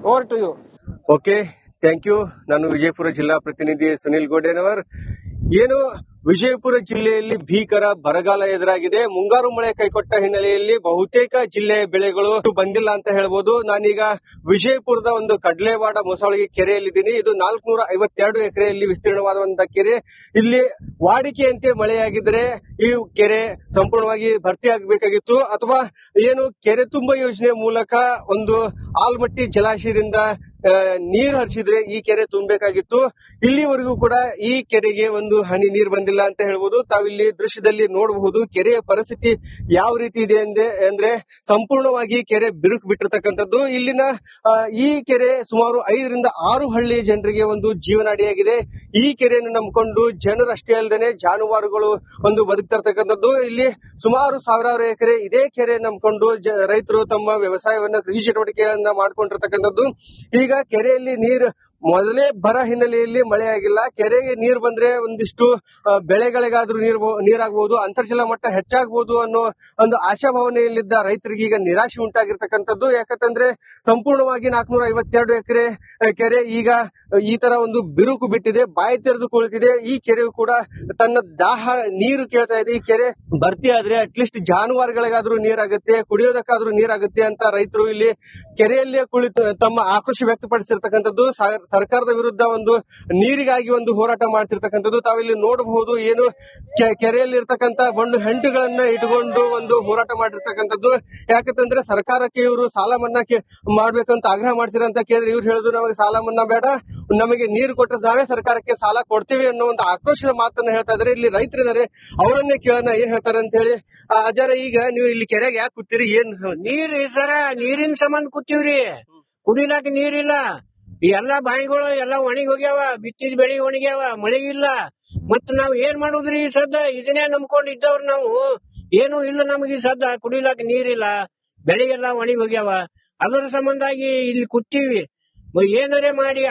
Over to you. Okay, thank you. ನಾನು ವಿಜಯಪುರ ಜಿಲ್ಲಾ ಪ್ರತಿನಿಧಿ ಸುನಿಲ್ ಗೋಡೆನವರ್. ಏನು ವಿಜಯಪುರ ಜಿಲ್ಲೆಯಲ್ಲಿ ಭೀಕರ ಬರಗಾಲ ಎದುರಾಗಿದೆ. ಮುಂಗಾರು ಮಳೆ ಕೈಕೊಟ್ಟ ಹಿನ್ನೆಲೆಯಲ್ಲಿ ಬಹುತೇಕ ಜಿಲ್ಲೆಯ ಬೆಳೆಗಳು ಬಂದಿಲ್ಲ ಅಂತ ಹೇಳ್ಬೋದು. ನಾನೀಗ ವಿಜಯಪುರದ ಒಂದು ಕಡ್ಲೇವಾಡ ಮೊಸಳೆ ಕೆರೆಯಲ್ಲಿದ್ದೀನಿ. ಇದು 452 ಎಕರೆಯಲ್ಲಿ ವಿಸ್ತೀರ್ಣವಾದಂತಹ ಕೆರೆ. ಇಲ್ಲಿ ವಾಡಿಕೆಯಂತೆ ಮಳೆಯಾಗಿದ್ರೆ ಈ ಕೆರೆ ಸಂಪೂರ್ಣವಾಗಿ ಭರ್ತಿ ಆಗಬೇಕಾಗಿತ್ತು, ಅಥವಾ ಏನು ಕೆರೆ ತುಂಬ ಯೋಜನೆ ಮೂಲಕ ಒಂದು ಆಲ್ಮಟ್ಟಿ ಜಲಾಶಯದಿಂದ ನೀರು ಹರಿಸಿದ್ರೆ ಈ ಕೆರೆ ತುಂಬಬೇಕಾಗಿತ್ತು. ಇಲ್ಲಿವರೆಗೂ ಕೂಡ ಈ ಕೆರೆಗೆ ಒಂದು ಹನಿ ನೀರು ಬಂದಿಲ್ಲ ಅಂತ ಹೇಳ್ಬೋದು. ತಾವಿಲ್ಲಿ ದೃಶ್ಯದಲ್ಲಿ ನೋಡಬಹುದು ಕೆರೆಯ ಪರಿಸ್ಥಿತಿ ಯಾವ ರೀತಿ ಇದೆ ಅಂದ್ರೆ ಸಂಪೂರ್ಣವಾಗಿ ಕೆರೆ ಬಿರುಕು ಬಿಟ್ಟಿರ್ತಕ್ಕಂಥದ್ದು. ಇಲ್ಲಿನ ಈ ಕೆರೆ ಸುಮಾರು 5 ರಿಂದ 6 ಹಳ್ಳಿ ಜನರಿಗೆ ಒಂದು ಜೀವನಾಡಿಯಾಗಿದೆ. ಈ ಕೆರೆಯನ್ನು ನಂಬಿಕೊಂಡು ಜನರಷ್ಟೇ ಅಲ್ಲದೆ ಜಾನುವಾರುಗಳು ಒಂದು ಬದುಕ್ತಿರ್ತಕ್ಕಂಥದ್ದು. ಇಲ್ಲಿ ಸುಮಾರು ಸಾವಿರಾರು ಎಕರೆ ಇದೇ ಕೆರೆ ನಂಬಿಕೊಂಡು ರೈತರು ತಮ್ಮ ವ್ಯವಸಾಯವನ್ನ, ಕೃಷಿ ಚಟುವಟಿಕೆಗಳನ್ನ ಮಾಡ್ಕೊಂಡಿರ್ತಕ್ಕಂಥದ್ದು. ಈಗ ಕೆರೆಯಲ್ಲಿ ನೀರು ಮೊದಲೇ ಬರ ಹಿನ್ನೆಲೆಯಲ್ಲಿ ಮಳೆಯಾಗಿಲ್ಲ. ಕೆರೆಗೆ ನೀರು ಬಂದ್ರೆ ಒಂದಿಷ್ಟು ಬೆಳೆಗಳಿಗಾದ್ರೂ ನೀರಾಗಬಹುದು, ಅಂತರ್ಜಲ ಮಟ್ಟ ಹೆಚ್ಚಾಗಬಹುದು ಅನ್ನೋ ಒಂದು ಆಶಾಭಾವನೆಯಲ್ಲಿದ್ದ ರೈತರಿಗೆ ಈಗ ನಿರಾಶೆ ಉಂಟಾಗಿರ್ತಕ್ಕಂಥದ್ದು. ಯಾಕಂತಂದ್ರೆ ಸಂಪೂರ್ಣವಾಗಿ 452 ಎಕರೆ ಕೆರೆ ಈಗ ಈ ತರ ಒಂದು ಬಿರುಕು ಬಿಟ್ಟಿದೆ, ಬಾಯಿ ತೆರೆದು ಕುಳಿತಿದೆ. ಈ ಕೆರೆಯು ಕೂಡ ತನ್ನ ದಾಹ ನೀರು ಕೇಳ್ತಾ ಇದೆ. ಈ ಕೆರೆ ಭರ್ತಿ ಆದ್ರೆ ಅಟ್ಲೀಸ್ಟ್ ಜಾನುವಾರುಗಳಿಗಾದ್ರೂ ನೀರಾಗುತ್ತೆ, ಕುಡಿಯೋದಕ್ಕಾದ್ರೂ ನೀರಾಗುತ್ತೆ ಅಂತ ರೈತರು ಇಲ್ಲಿ ಕೆರೆಯಲ್ಲೇ ಕುಳಿತು ತಮ್ಮ ಆಕ್ರೋಶ ವ್ಯಕ್ತಪಡಿಸಿರ್ತಕ್ಕಂಥದ್ದು. ಸರ್ಕಾರದ ವಿರುದ್ಧ ಒಂದು ನೀರಿಗಾಗಿ ಒಂದು ಹೋರಾಟ ಮಾಡ್ತಿರ್ತಕ್ಕಂಥದ್ದು ತಾವಿಲ್ಲಿ ನೋಡಬಹುದು. ಏನು ಕೆರೆಯಲ್ಲಿ ಇರ್ತಕ್ಕಂಥ ಮಣ್ಣು ಹೆಂಟುಗಳನ್ನ ಇಟ್ಕೊಂಡು ಒಂದು ಹೋರಾಟ ಮಾಡಿರ್ತಕ್ಕಂಥದ್ದು. ಯಾಕಂತಂದ್ರೆ ಸರ್ಕಾರಕ್ಕೆ ಇವರು ಸಾಲ ಮನ್ನಾ ಮಾಡ್ಬೇಕಂತ ಆಗ್ರಹ ಮಾಡ್ತೀರ ಅಂತ ಕೇಳಿದ್ರೆ ಇವ್ರು ಹೇಳುದು ನಮಗೆ ಸಾಲ ಮನ್ನಾ ಬೇಡ, ನಮಗೆ ನೀರು ಕೊಟ್ಟರೆ ನಾವೇ ಸರ್ಕಾರಕ್ಕೆ ಸಾಲ ಕೊಡ್ತೀವಿ ಅನ್ನೋ ಒಂದು ಆಕ್ರೋಶದ ಮಾತನ್ನ ಹೇಳ್ತಾ ಇದಾರೆ. ಇಲ್ಲಿ ರೈತರಿದ್ದಾರೆ, ಅವರನ್ನೇ ಕೇಳೋಣ ಏನ್ ಹೇಳ್ತಾರೆ ಅಂತ ಹೇಳಿ. ಅಜಾರ, ಈಗ ನೀವು ಇಲ್ಲಿ ಕೆರೆಗೆ ಯಾಕೆ ಕೂತೀರಿ? ಏನ್ ನೀರ್ ಸರ ನೀರಿನ ಸಂಬಂಧ ಕೂತೀವ್ರಿ. ಕುಡಿಲಾಕ ನೀರಿಲ್ಲ, ಎಲ್ಲಾ ಬಾಯಿಗಳು ಎಲ್ಲಾ ಒಣಗಿ ಹೋಗ್ಯಾವ, ಬಿತ್ತಿದ ಬೆಳಿ ಒಣಗ್ಯಾವ, ಮಳೆ ಇಲ್ಲ. ಮತ್ ನಾವ್ ಏನ್ ಮಾಡುದ್ರಿ? ಸದ್ದ ಇದನ್ನೇ ನಂಬ್ಕೊಂಡ್ ಇದ್ದವ್ರು ನಾವು. ಏನು ಇಲ್ಲ ನಮಗೆ ಸದ್ದ, ಕುಡಿಲಾಕ ನೀರಿಲ್ಲ, ಬೆಳೆಗೆಲ್ಲ ಒಣಗಿ ಹೋಗ್ಯಾವ. ಅದರ ಸಂಬಂಧಾಗಿ ಇಲ್ಲಿ ಕೂತೀವಿ. ಏನಾರೇ ಮಾಡಿ